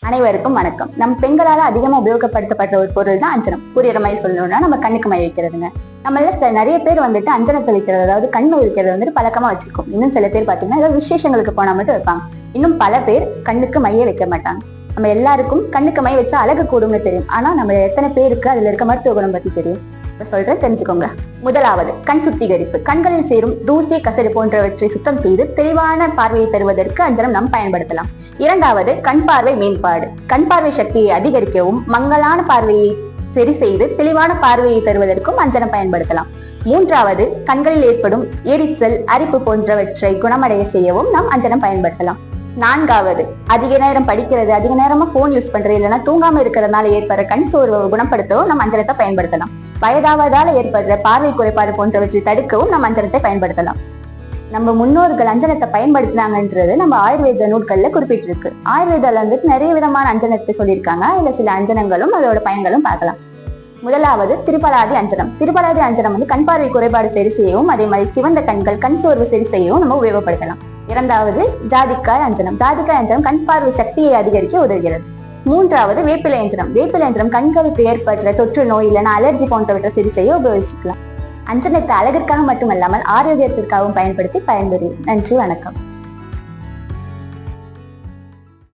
அனைவருக்கும் வணக்கம். நம் பெண்களால அதிகமா உபயோகப்படுத்தப்படுற ஒரு பொருள் தான் அஞ்சனம். புரியுற மாதிரி சொல்லணும்னா நம்ம கண்ணுக்கு மை வைக்கிறதுங்க. நம்மள நிறைய பேர் அஞ்சனத்தை வைக்கிறது, அதாவது கண்மை வைக்கிறது பழக்கமா வச்சிருக்கோம். இன்னும் சில பேர் பாத்தீங்கன்னா ஏதாவது விசேஷங்களுக்கு போனா மட்டும் வைப்பாங்க. இன்னும் பல பேர் கண்ணுக்கு மையே வைக்க மாட்டாங்க. நம்ம எல்லாருக்கும் கண்ணுக்கு மை வச்சா அழகு கூடும்னு தெரியும். ஆனா நம்ம எத்தனை பேருக்கு அதுல இருக்க மருத்துவ குணம் பத்தி தெரியும்? சொல்றேன், தெரிஞ்சுக்கோங்க. முதலாவது, கண் சுத்திகரிப்பு. கண்களில் சேரும் தூசி, கசடு போன்றவற்றை சுத்தம் செய்து தெளிவான பார்வையை தருவதற்கு அஞ்சனம் நாம் பயன்படுத்தலாம். இரண்டாவது, கண் பார்வை மேம்பாடு. கண் பார்வை சக்தியை அதிகரிக்கவும் மங்கலான பார்வையை சரி செய்து தெளிவான பார்வையை தருவதற்கும் அஞ்சனம் பயன்படுத்தலாம். மூன்றாவது, கண்களில் ஏற்படும் எரிச்சல், அரிப்பு போன்றவற்றை குணமடைய செய்யவும் நாம் அஞ்சனம் பயன்படுத்தலாம். நான்காவது, அதிக நேரம் படிக்கிறது, அதிக நேரமா போன் யூஸ் பண்றது, இல்லைன்னா தூங்காம இருக்கிறதுனால ஏற்படுற கண் சோர்வை குணப்படுத்தவும் நம்ம அஞ்சனத்தை பயன்படுத்தலாம். வயதாவதால ஏற்படுற பார்வை குறைபாடு போன்றவற்றை தடுக்கவும் நம்ம அஞ்சனத்தை பயன்படுத்தலாம். நம்ம முன்னோர்கள் அஞ்சனத்தை பயன்படுத்தினாங்கன்றது நம்ம ஆயுர்வேத நூல்கள்ல குறிப்பிட்டிருக்கு. ஆயுர்வேதால நிறைய விதமான அஞ்சனத்தை சொல்லியிருக்காங்க. இதுல சில அஞ்சனங்களும் அதோட பயன்களும் பார்க்கலாம். முதலாவது, திரிபலாதி அஞ்சனம். திரிபலாதி அஞ்சனம் கண் பார்வை குறைபாடு சரி செய்யவும், அதே மாதிரி சிவந்த கண்கள், கண் சோர்வு சரி செய்யவும் நம்ம உபயோகப்படுத்தலாம். இரண்டாவது, ஜாதிக்காய் அஞ்சனம். ஜாதிக்காய் அஞ்சனம் கண் பார்வை சக்தியை அதிகரிக்க உதவுகிறது. மூன்றாவது, வேப்பிலை அஞ்சனம். வேப்பிலை அஞ்சனம் கண்களுக்கு ஏற்பட்ட தொற்று நோய் இல்லைன்னா அலர்ஜி போன்றவற்றை சரி செய்ய உபயோகிச்சுக்கலாம். அஞ்சனத்தை அழகிற்காக மட்டுமல்லாமல் ஆரோக்கியத்திற்காகவும் பயன்படுத்தி பயன்பெறும். நன்றி, வணக்கம்.